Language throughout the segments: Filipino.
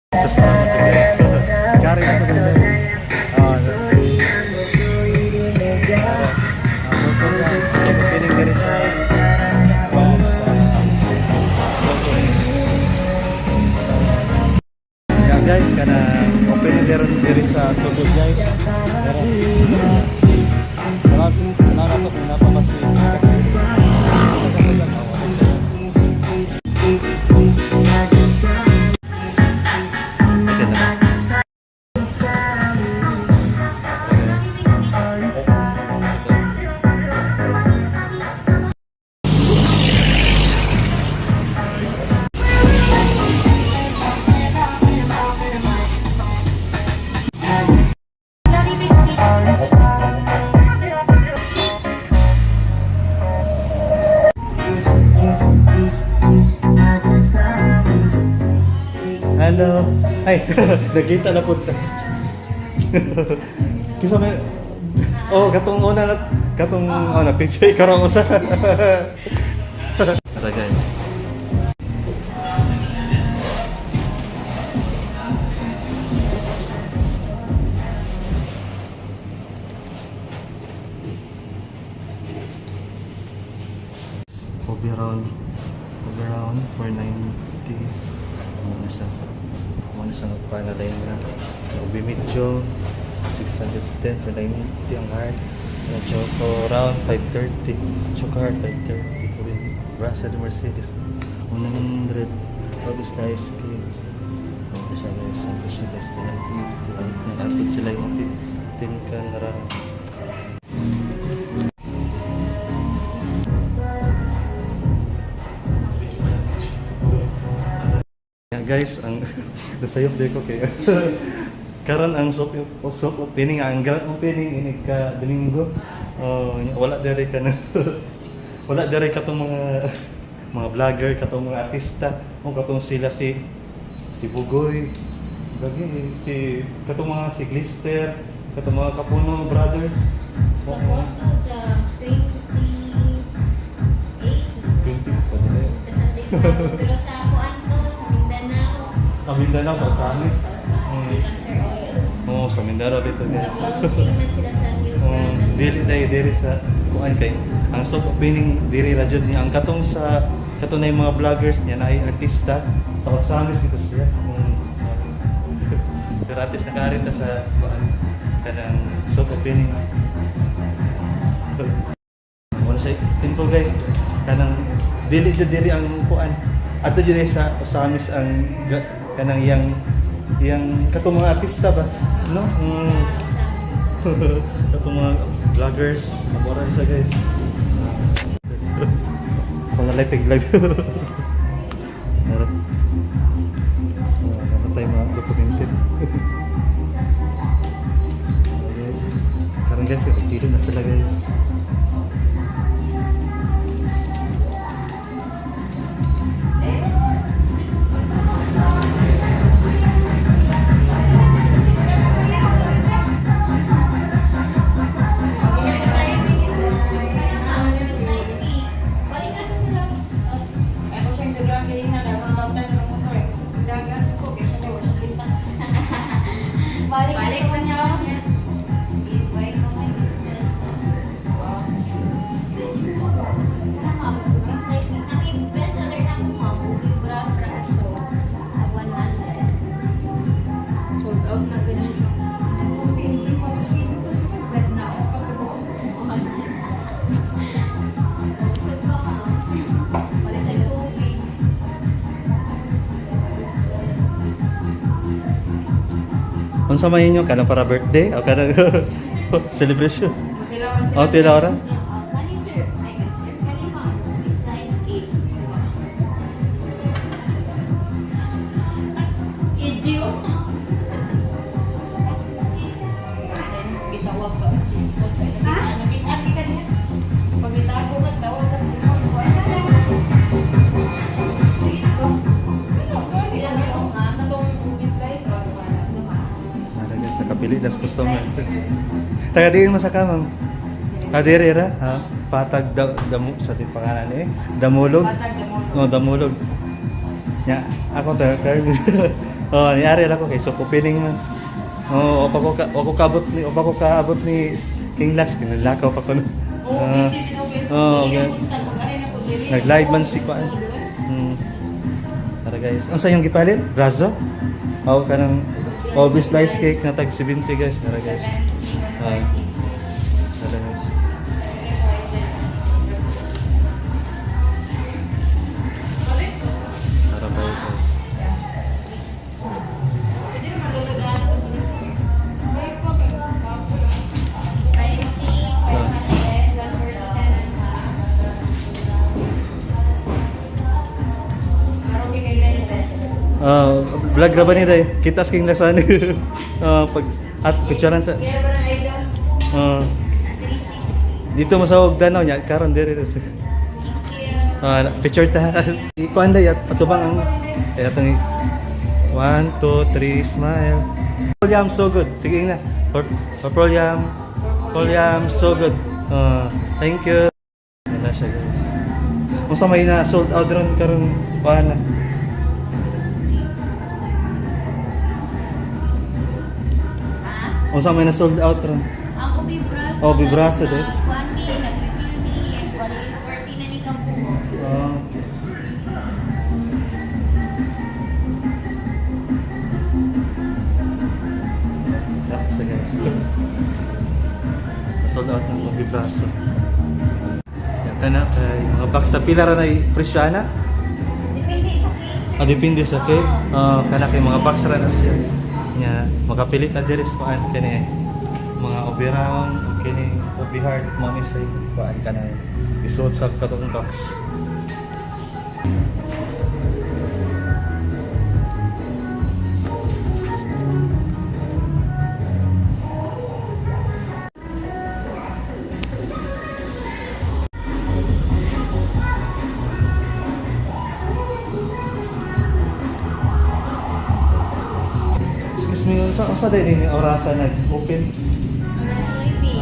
Sasama to guys. Kari na to guys. So piling diri sa yeah guys kana opening diri sa Sugod guys. Pero wala to kung napapasli kasi hello. Ay, nagkita na punta. Kisa may oh, katong una na katong na picture karong usa. Tara guys. Oberon 490 muna siya panalay na ubi medyo 610 for 90 ang hard na choco round 530 choco hard 530 ubi Brasa de Mercedes 100 bago slice cake ano siya guys ano siya guys napit sila yung apit tin ka narang guys, ang nasayop din ko kaya karon ang soap opening ang grand opening ini ka Domingo. Wala dere ka na wala dere ka tong mga vlogger katong mga artista o katong sila si Bugoy lagi si katong mga si Glister katong mga Kapuno brothers Sa photo sa 28 20 pa nila kasandi ko pero sa kuan to sa Mindanao. Mindanao sa Samis. Silang Sir Oyos. Sa Mindanao dito guys. Nag-launching man sila sa new brand. Diri sa kuan kay ang soft opening diri ra jud ni ang katong sa katong na yung mga vloggers niya na ay artista sa Osamis dito siya. Pero artist nakaarita sa kuan kanang soft opening. Wala siya info guys kanang dili ang kuan ato jud sa Osamis ang kanang yang katong mga artista ba no katong mga vloggers mabora siya guys pangalitig vlog harap tayo mga documented guys karang guys tiro na sila guys. Balik ko niya. Balik ko may business. Ma'am, business kami best seller na mo ma'am, ubi braso. 100. Sold out na ganito. So ko ma'am. Wala sa tubig. Unsa man inyo kanang para birthday o kanang celebration? Tila ora. Kani sir, ay kani sir, kani ma'am, business cake. Ijiyo. Gitawag ka at disco. Ha? Nakikati ka niya. Pagitago ka, tawag ka sa limang ko. Ilang taon ma'am? Natong cookie slice o Nalagay sa kapilidas customer. Taga diin mo sa kamam. Kadiri ra ha. Patag damo sa ti pangalan Damulog. patag, No, Damulog. Ya, ako ta Oh, niari lang ko kay so opening man. Oh, ako kaabot ni King Lax kinalakaw pa ko. Okay. Nag-live man si Kuan. Tara guys. Ang sayang gipalit? Brazo? Oh, kanang obvious slice cake na tag 70 guys. Tara guys. Tara guys. Tara ba guys. Vlog ra ba ni day? Kitas king lasan. Pag at picturean ta. Dito masawag danaw nya karon diri. Picture ta. Ikuan day at atubang ang atong 1 2 3 smile. Prolyam so good. Sige na. Prolyam so good. Thank you. Wala siya guys. Unsa may na sold out ron karon kuan na. Unsa may na sold out ron? Ako bibraso. Oh, bibraso din. Kuan ni nag-review ni and wala 40 na ni kampo. That's guys. Sold out ng mga bibraso. Yan kana kay mga box na pila ra na presyana. Depende sa case. Depende sa kay. Kana kay mga box ra na siya. Nya makapilit na diri sa kuan kani mga oberon kini obi hard mo ni say kuan kana isuot sa katong box. Excuse me, unsa din ni orasa nag-open?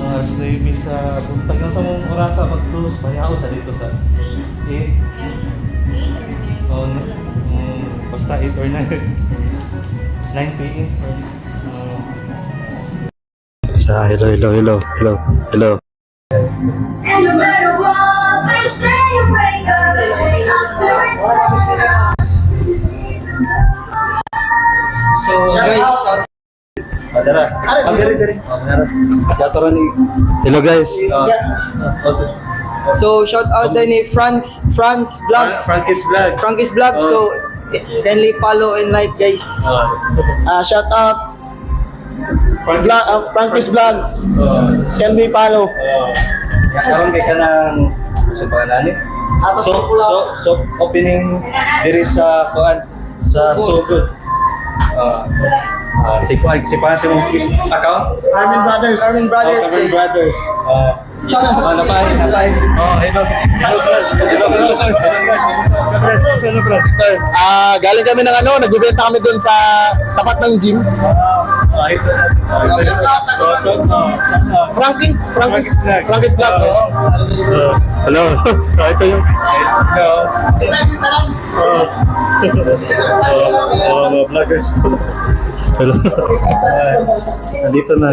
Mas noisy. Sa buntag sa mong orasa mag-close payaw sa dito sa 8. 8 or 9. Basta 8 or 9. 9 p.m. Hello. And no matter what they say, you break us. So guys, Hello guys. so shout out din ni Franz Vlogs. Frankie's Vlog. So kindly follow and like guys. Shout out Frankie's Vlog. Can we follow? Karon kay kanang sa pangalan ni. So opening diri sa kuan sa So Good. Si mong account? Carmen Brothers. Napay. Hello. Hello, bro. Galing kami ng nagbebenta kami doon sa tapat ng gym. Ito na si Frankie's Vlog. Hello. Ito yung mga vloggers. Hello. Nandito na.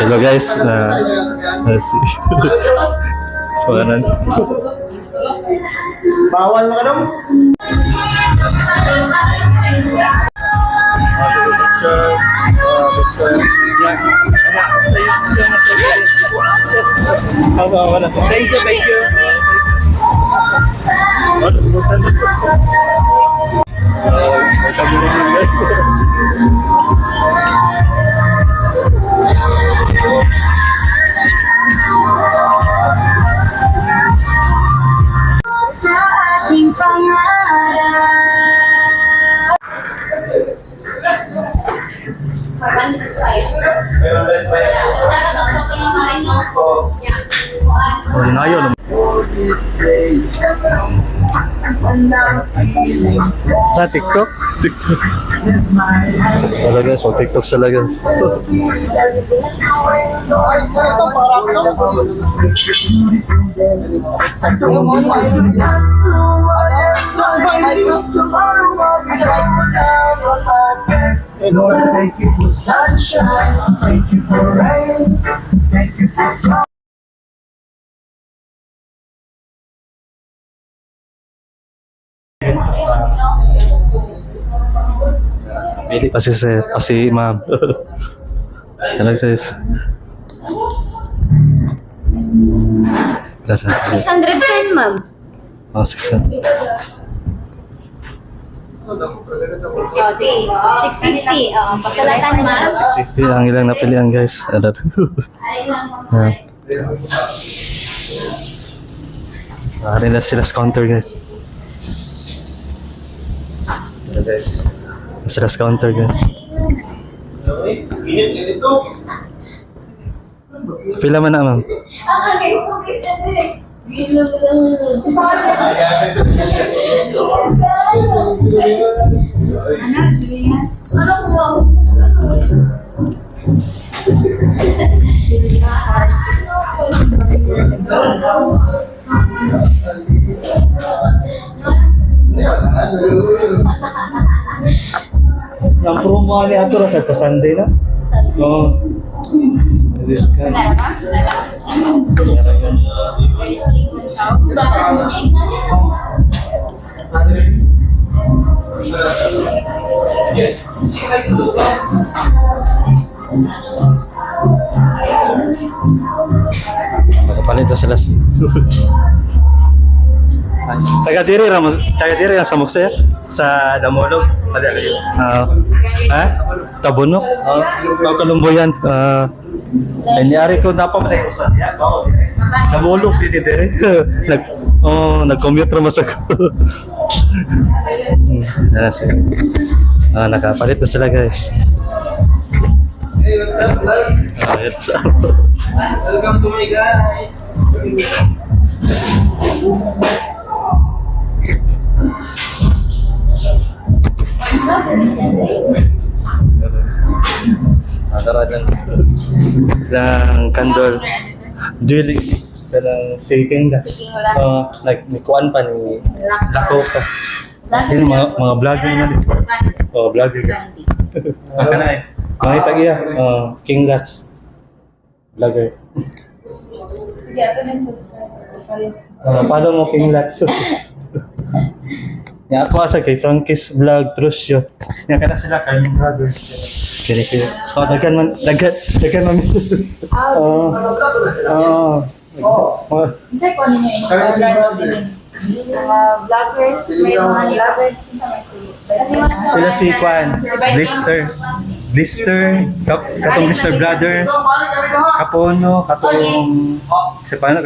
Hello guys. Suanan. Bawal mga dong. Thank you. Ating pangarap. Pagbandig sa'yo. Sana mag-open yung sa rin Ayaw naman. Sa TikTok? TikTok. Wala guys, mag TikTok sila guys. Thank you for sunshine, thank you for rain, thank you for Pili pa si sir, si ma'am. Hello guys. 610, ma'am. Oh, 600. Oh, 650. Pasalatan, ma'am. 650 ang ilang napilian guys. Ano? Ah. Hari na sila sa counter guys. Sila sa counter guys. Pila man na ma'am? Ang promo ni ato sa Sunday na? Oo. This guy. Nakapalit na sila si taga diri sa Mukse sa Damolog madali. Tabunok. Kalumboyan. Nangyari ko na pa man usan ya. Damolog dito diri. Nag-commute ra mas ako. Nakapalit na sila guys. Hey, what's up, vlog? What's up? Welcome to my guys. Ng candle duly sa ng shaking gas. Like may kuan pa ni lako pa. Sino mga vlogger naman dito. Vlogger ka. Maka na mga tagiya King Lats vlogger. Follow mo King Lats. Ya ako asa kay Frankie's Vlog Trusyo. Nya kana sila kay brothers. Kini. Daghan man. Isa ko ninyo Instagram din. Vloggers, may mga vloggers. Sila si Kwan, Blister, katong Blister Brothers, Kapono, katong si paano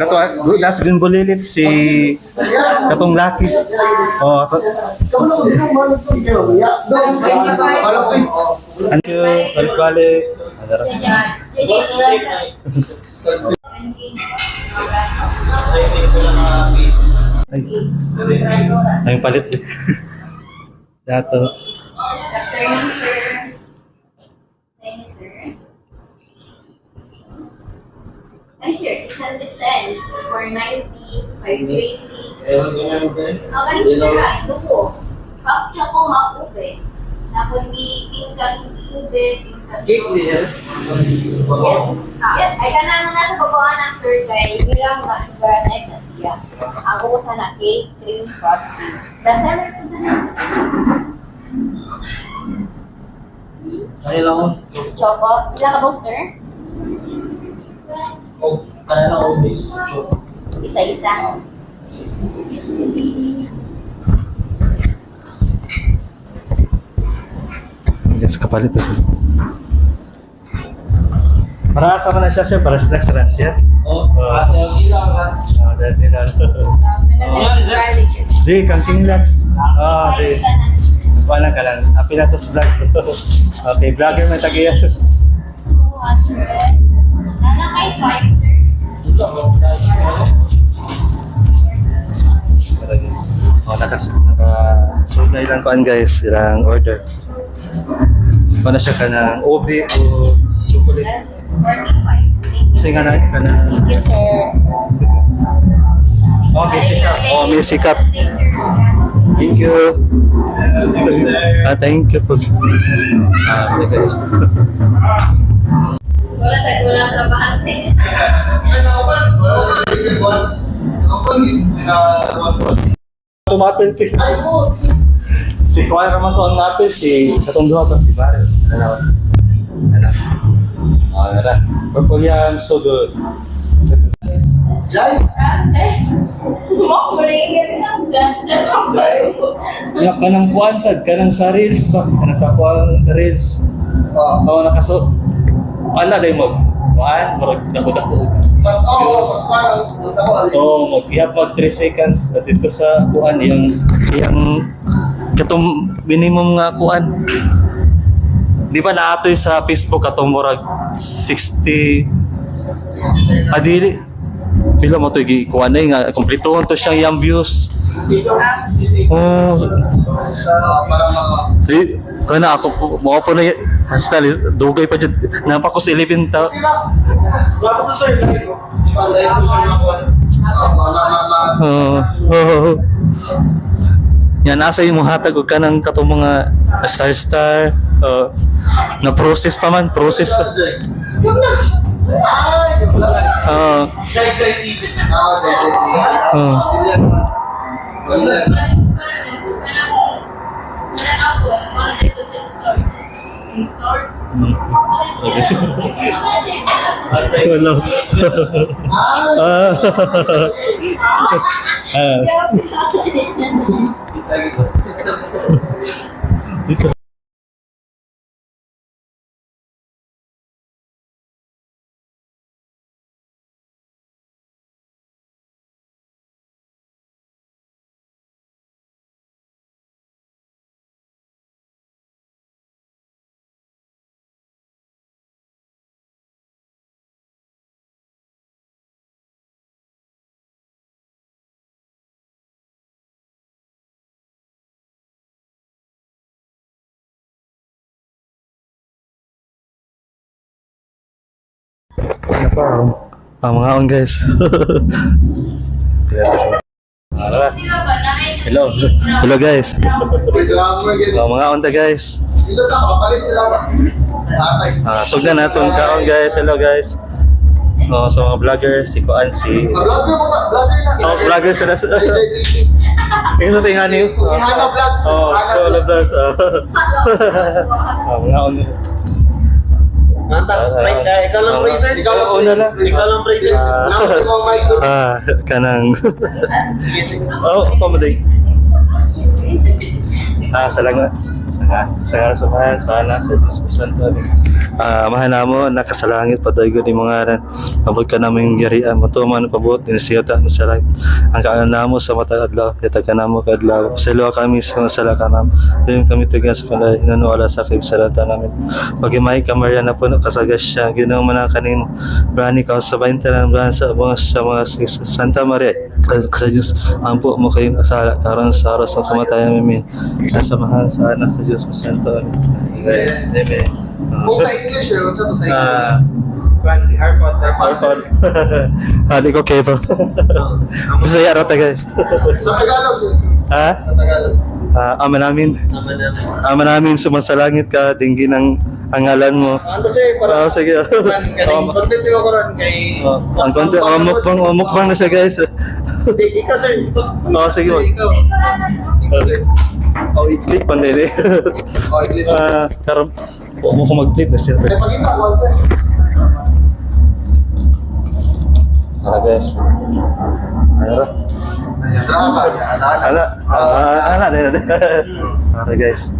last gun bulilit si katong Lucky. Thank you, balik-balik. Ay palit. Dato. Afternoon, sir. Thank you, sir. Ay, sir, 610, 490, 520. Okay, sir, ito po. Half na po, half ube. Tapos, tingkan ube, tingkan Yes. Yes, ay kanang nasa babaan ng sir, kay bilang na sugar na na siya. Ang usa na cake, cream, frosting. Dasar po na Ay lang. Choco. Ilang ka ba, sir? Oh, kaya na obis. Isa-isa. Excuse me. Yes, kapalit na sila. Para sama na siya sir, para snacks na siya. Dahil lang ka. Dahil nila. Di, kang King Lats. Di. Wala ka lang. Pilatos vlog. Okay, vlogger may tagiya. 200. Nanakay 5, sir. ilang kuan guys, ilang order. Ano siya ka ng ube o chocolate? That's 45. Kasi nga na, ka na. Thank you, sir. Oh, may sikap. Oh, may sikap. Thank you. Thank you po. Okay guys. Wala sa kulang trabahante. Tumapil ko. Si Kuya naman to ang napil, si katong duha pa si Barry. Ano? Nara. Purple yam, so good. Ya kanang kuan sad, kanang sa reels ba? Kanang sa kuan reels. Oo, nakaso. Ana day mo. Kuan, murag dako-dako. Mas parang gusto ko. Mag-ihap mag 3 seconds at dito sa kuan yung katong minimum nga kuan. Di ba naatoy sa Facebook katong murag 60 adili. Pila mo to kuan na nga kumplituhon to siyang yung views. Oh. Di kana ako mo po na hasta dugay pa jud napa ko sa 11 ta. Dapat to sir. Live ko siya na kuan. Yan nasa imong hatag og kanang katong mga star na process pa man, process pa. Jai TV. Hello. Mga on guys. Hello. Hello guys. Mga on ta guys. Dito sa kapalit sila ba? Sugdan naton kaon guys. Hello guys. Sa mga vlogger, si Kuan si Vlogger mo ba? Vlogger na. vlogger sila. Jai TV. Ikaw sa tingani. Si Hana Vlogs. Hana Vlogs. Mga on. Ikaw lang Fraser. Una lang. Ikaw lang Fraser. Nakapag mo mic doon. Kanang. Sige, sige. Pamaday. Salamat. Sana sa Diyos po Santo. Mahal mo, nakasalangit, padayon ni mga aran. Abot ka namin garian, matuman, pabot, inisiyota, masalag. Ang kaanan mo sa mata adlaw, yatag ka namo kadlaw. Pasalawa kami sa masala ka namin. Doon kami tugan sa palay, inanuwala sa kibsalata namin. Pagimay ka, Maria na puno, kasagas siya, ginawa mo na kanin. Brani ka sa 20 ng buwan sa mga Santa Maria. Sa Diyos, ampo mo kayong kasala, karon sa oras ng kamatayan namin. Nasa mahal sa anak sa Diyos po Santo. Guys, amen. Kung sa English, ano sa English? Harford. Hindi ko kepo. Bisaya rata guys. Sa Tagalog, sir. Ha? Sa Tagalog. Ama namin. Ama namin sumasalangit ka, dinggin ang ngalan mo. Ano sir, para Sige. content ko ron kay... Ang konti, mukbang na siya guys. Ikaw sir. Sige. Ikaw. Ikaw sir. I-click pa nila eh. Iglit. Pero, huwag mo ko mag-click na siya. May pagkita ko, sir. Guys. Ayara. Drama, Ano guys.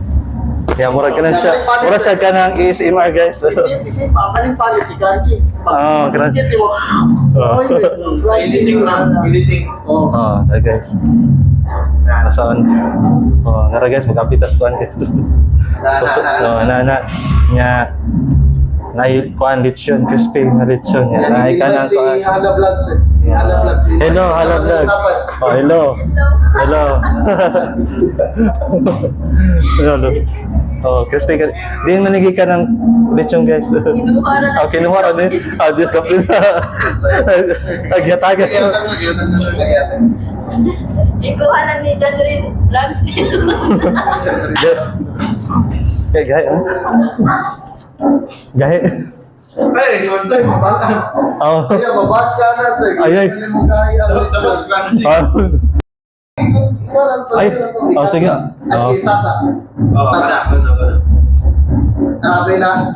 Kaya murag ka na siya. Murag siya ka ng ASMR guys. Isip, papaling pala si Crunchy. Crunchy. Sa editing na. Editing. Guys. Nasaan? Ngara guys, magkapitas ko guys. Nya Nay kuan lechon, crispy na lechon. Yan, nay kanang Si kuan. Hana Vlogs. Si Hana Vlogs. Hello, hello vlog. Oh, hello. Hello. Hello. Oh, crispy ka. Di manigi ka ng lechon, guys. Kinuha na lang. Oh, kinuha ka din. Ah, Diyos ka pala. Agyataga. Ikuha na ni Judge Rin Vlogs. Kaya gahe, ah. Gahe. Ay, yun sa'yo, mabalan. Oh. Kaya, babash ka na, sir. Ay. Hindi mo gaya ang lechon. Ah. Ikaw lang, Ay. Oh, sige. Sige, stop sa. Stop sa. Nakaplay na.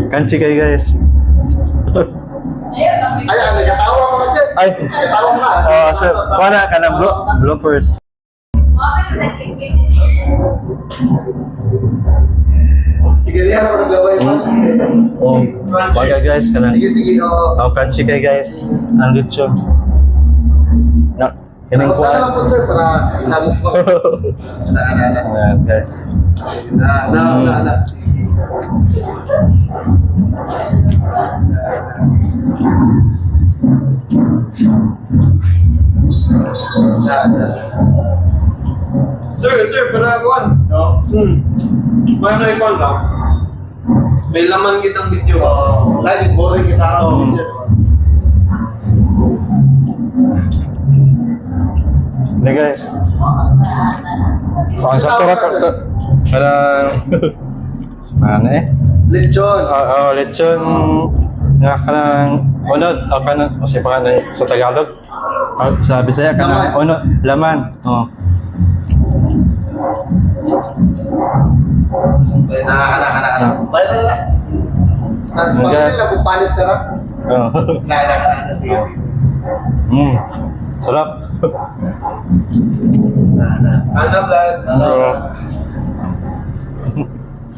Kanchi kayo, guys. Ayun, kami. Ay, nagkatawa mo kasi. Ay. Nagkatawa mo na. Oh, so, wala ka ng bloopers. Mami, nagkikit. Sige, diyan ako naglabay mo. Oh, baga guys, kanang Sige, sige. oh, kanchi kayo, guys. Ang lechon. Na, kining Ako na lang kuan. po, sir, para isabot ko. Ayan, guys. Na. Sir, para kuan. No? Paano ikaw lang? May laman kitang video. Lagi boring kita ako. Ini guys. Ang sa tura ka. Parang mana eh? Lechon. Oh, lechon nga kanang unod o kanang o si pangalan sa Tagalog. Oh, sa Bisaya kanang unod laman. Oh. Nakakala. Bye. Tapos Okay. pag nila pupalit sarap. Oh. Nakakala. Sige. Sarap. Hana Vlogs. So,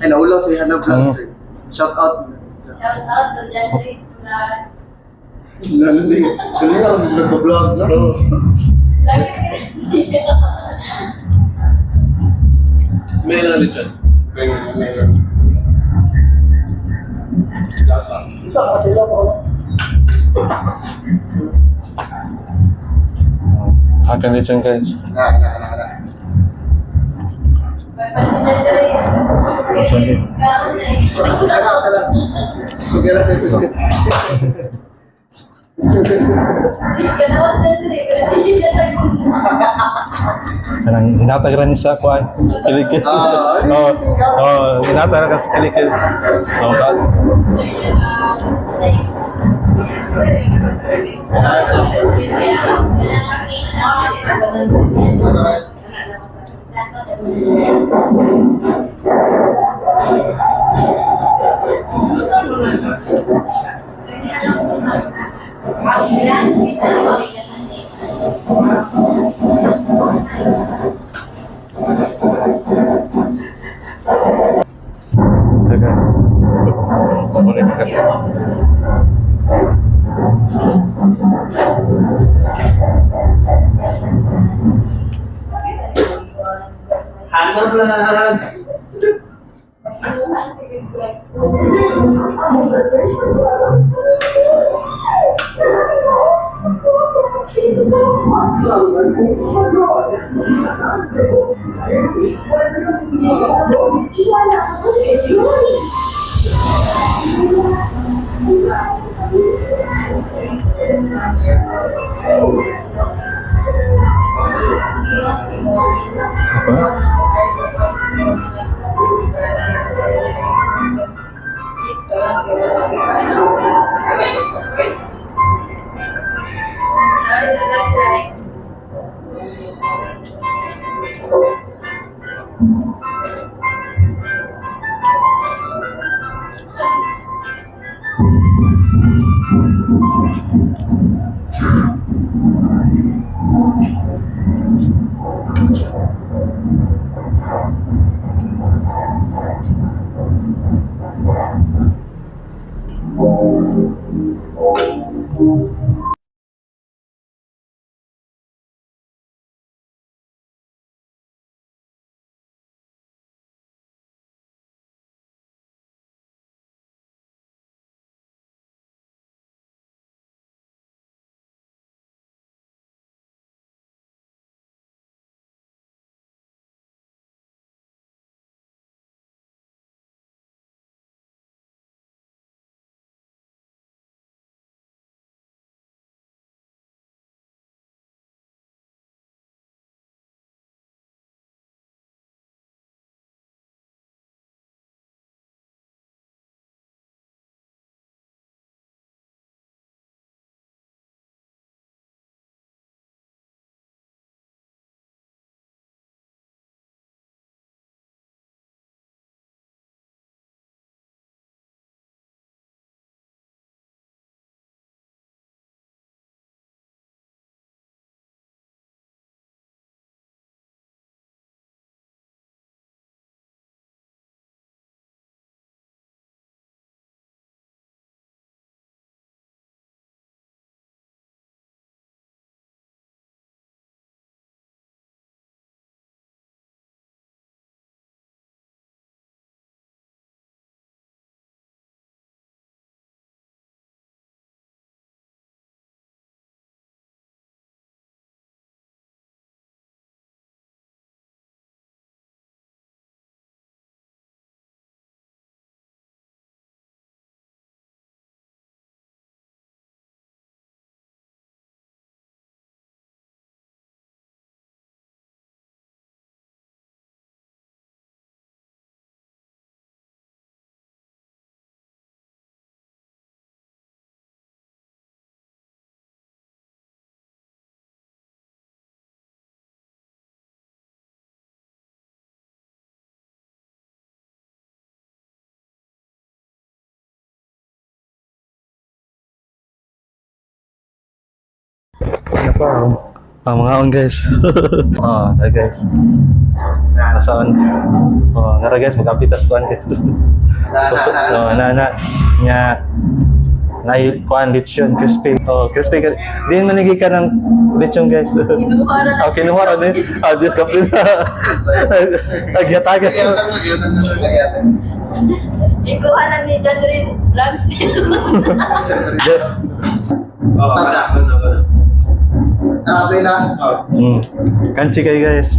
Ay, naulaw si Hana Vlogs. Shout out. Shout out to Judge Rin Vlogs. Lalim. Galing ako nag-vlog. Lagi na siya. May lang lechon. May. Lasa. Isa ka sila po. akan lechon guys. Nakakala. Lechon din. Kanang hinatag ra ni sa kuan. Kilikil. Hinatag ra ka sa kilikil. Oh, ka. Taga. Boleh makasih. Hana Vlogs. Mga on guys. Guys. Nasaan? Ngara guys, magapitas kuan guys. Kusog, na nya kuan lechon crispy. Crispy ka. Di manigi ka ng lechon guys. Kinuha na lang. Kinuha ra ni. Diyos ka pin. Agyataga. Ikuha na ni John Rin Vlogs. Play na. Kanchi kay guys.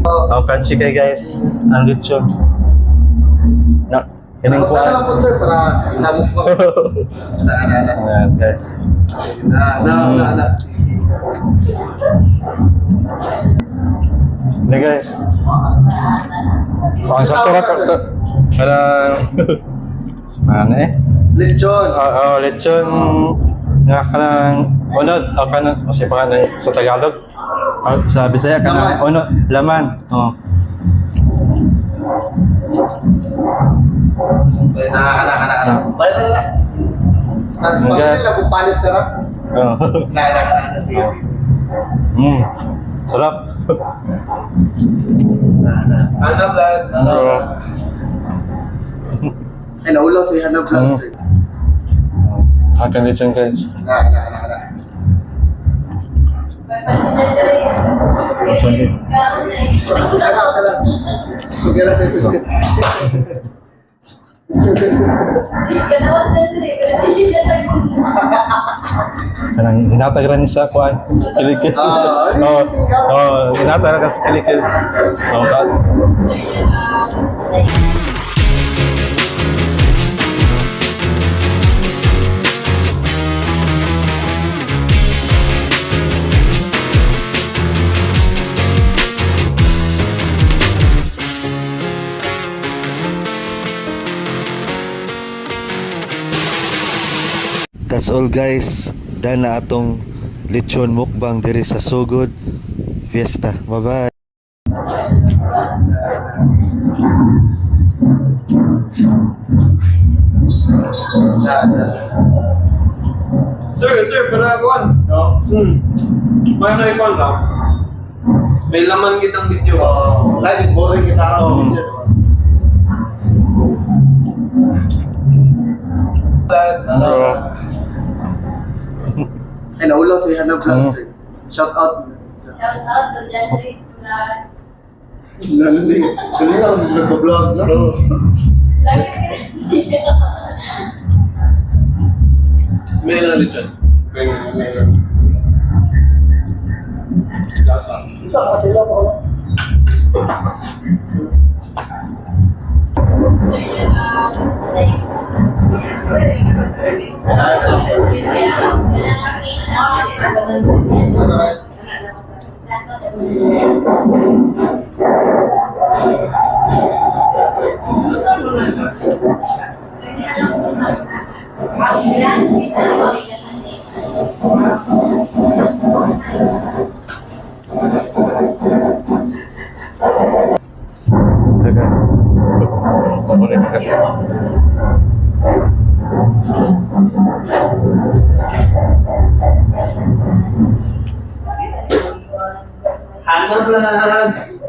Kanchi kay guys. Ang lechon. Na, ining Ano lang kuan. po sir para isabot ko. Ayan guys. Na. Ini guys. Ang sakto ra ka. Para Mana Lechon. lechon nga kanang unod o kanang o siya pa kanang sa Tagalog. Sa Bisaya kanang unod laman. Nakakala. Tapos pag nila bupalit sarap. Na. Sige. Sarap. Hana vlogs. Ay, naulaw sa Hana vlogs sir. Akan lechon guys. Na. Kala. Kaya Kanawan John Rin kasi hindi na Kanang hinatag ra ni sa kuan. Kilikil. Hinatag ra ka sa kilikil. Ka. That's all guys. Dana atong lechon mukbang diri sa Sugod Fiesta. Bye-bye. Sir, para kuan. May naikuan lang. May laman kitang video. Lagi boring kita ako. Ay, naulaw sa Hana vlogs sir. Shout out. Shout out to John Rin Vlogs. Lalim. Galing ako nag-vlog na. Lagi ka siya. May lang dyan. May lang. Lasa. Isa ka sila po. Teka. Boleh kasih. Hana vlogs.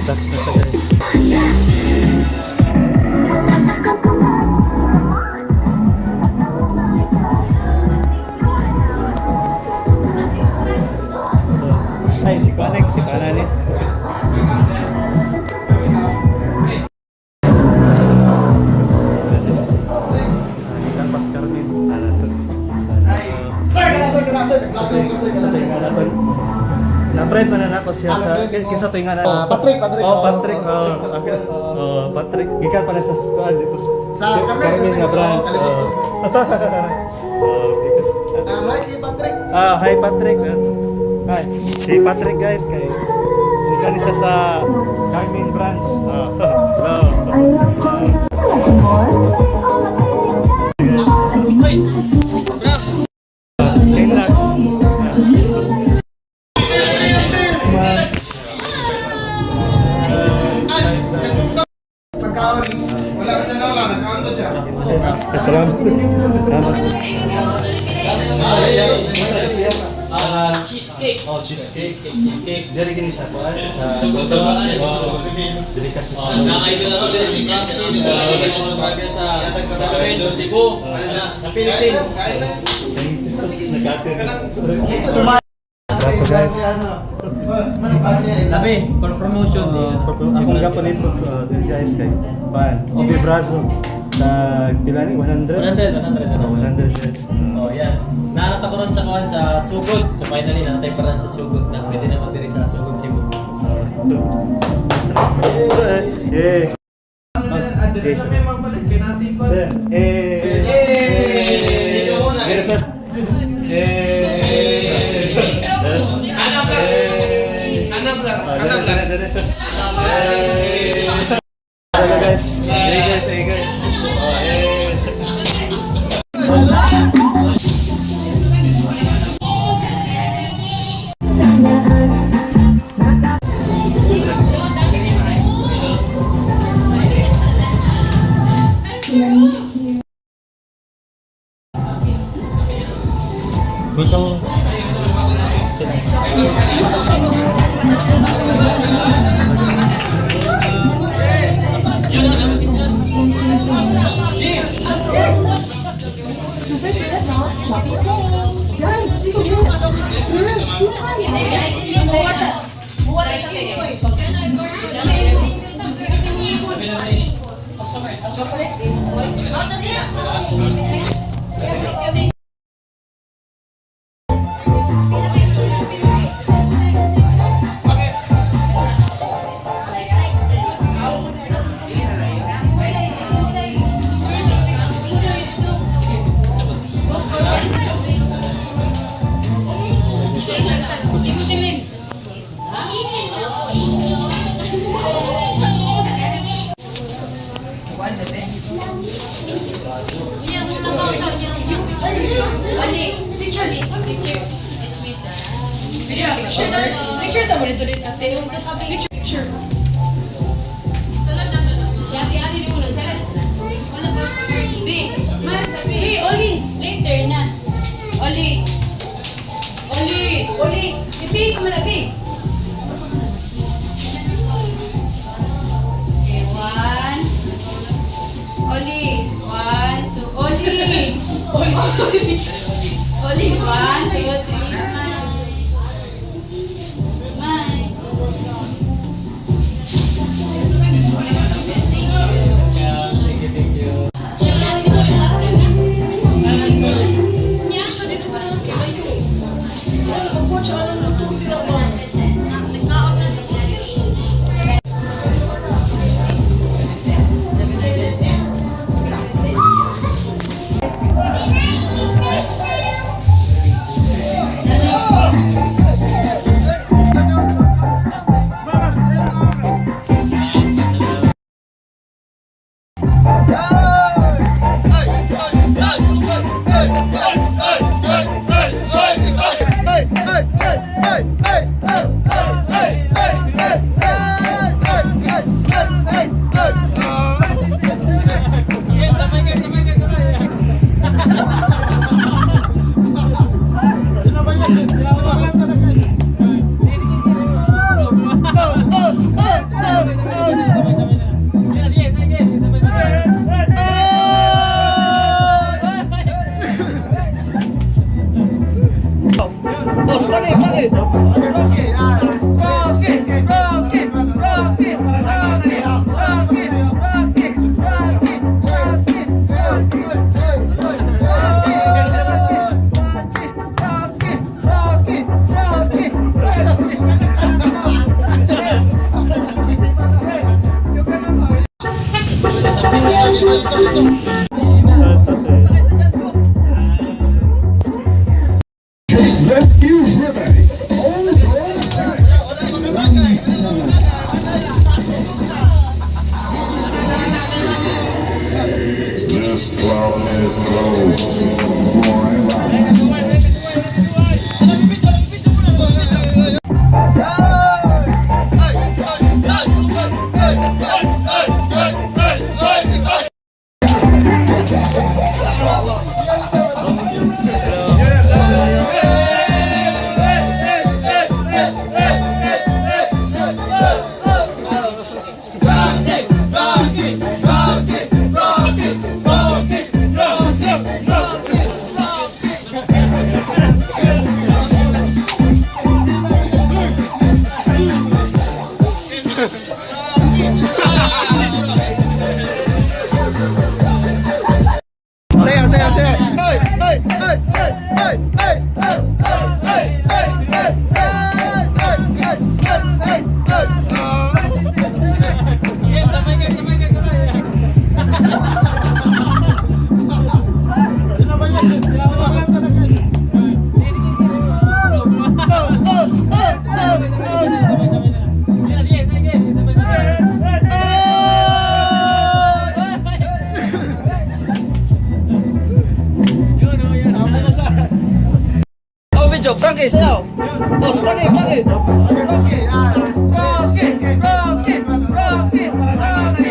Stocks na siya guys. Ay, si Kanek, si Kanani. Ikan pas Carmen. Sa tinga naton. Na friend man na ako siya sa kinsa tinga na. Patrick. Oh, Patrick. Okay. Patrick. Gikan pa na siya sa dito Sa Carmen nga branch. Hi, kay Patrick. Hi Patrick. Hi. Si Patrick guys kay gikan siya sa Carmen branch. Hello. Relax. Pagkaon, wala ka siya nala, nagkaon ba siya? Salamat. Cheesecake. Oh, cheesecake. Cheesecake. Dari gini sa kuan sa Sugod sa bahay. Dili kasi sa Nakaidol na to din si Francis. Brother sa Corinth, sa Cebu, sa Philippines. Abrazo guys. Labi, for promotion. Akong gapalit guys kay Pan. Obi Brazo. Tag pila ni 100? 100 guys. Oh, yan. Naanat ako ron sa kuwan sa Sugod. So finally, nanatay pa rin sa Sugod na pwede naman diri sa Sugod, Cebu. Yeah. Dito kami magbalik, kinasipan. Sir. Ikaw muna. Dito sir. Ana Vlogs. Hello guys. Hey guys. Butang Picture sa mo dito rin ate. Picture. Bi, Oli, later na. Oli. Bi, kumana Bi. Okay, 1. Oli, 1, 2. Oli, 1, 2, 3. Just cloud is low. Oh, medyo, Frankie, sayaw. Boss, Frankie. Frankie, Frankie, Frankie, Frankie,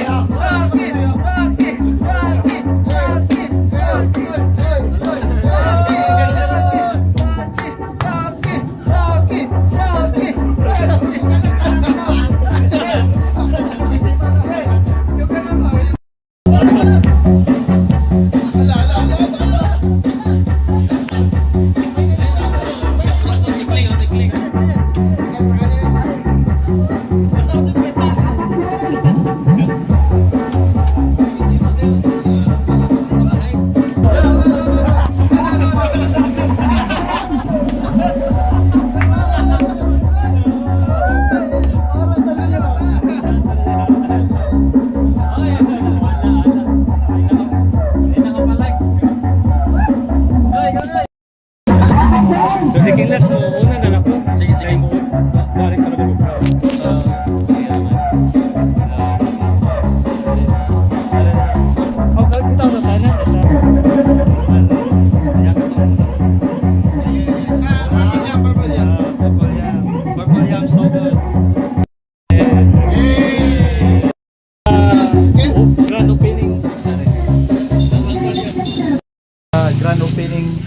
Dikinas mo, una na lang ko. Sige, sige. Balik ka na bulog ka. Oh, kita udah tanah. Purple yam, so good. Grand opening. Grand opening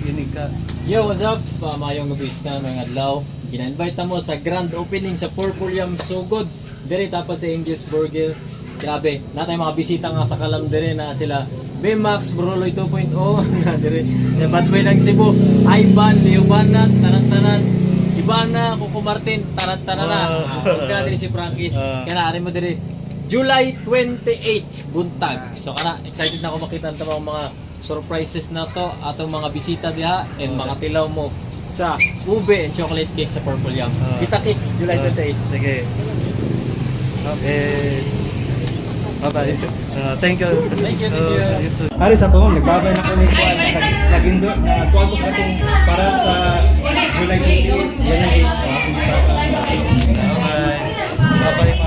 ini ka. Yo, what's up? Mayong gabi sa mga adlaw. Gina-invite mo sa grand opening sa Purple Yam So Good. Dire tapos sa Angel's Burger. Grabe, natay mga bisita nga sa Kalam dire na sila Bmax, Broloy 2.0 na dire. Bad Boy ng Cebu, Ivan, Leobanat, tanan-tanan. Ibana, Coco Martin, tanan-tanan na. Kaya dire si Frankis. Kaya mo dire July 28 buntag. So kana excited na ako makita ang mga surprises na to atong mga bisita diha and mga tilaw mo sa ube and chocolate cake sa Purple Yam. Kita Cakes, July 28. Sige. Okay. Bye-bye. Thank you. Thank you, thank you. Aris ako, nagbabay na ko ni Juan. Nagindo, nagkuhan ko sa ating para sa July 28. Yan ang Bye-bye. Bye-bye.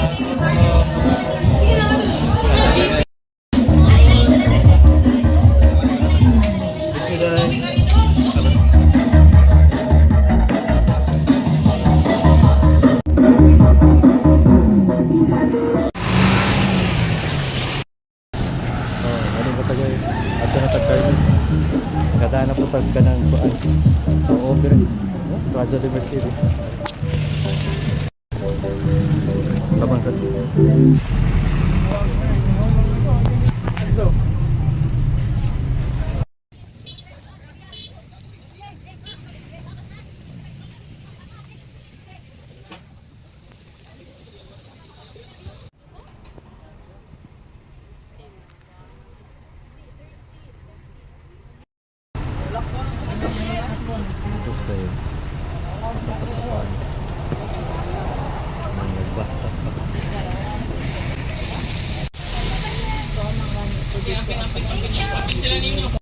Kadana po tag ka ng kuan. Over. Plaza de Mercedes. Labang sa Tapos kayo. Tapos sa pan. Nag-bus stop pa. Sige, ang pinapit sila ninyo.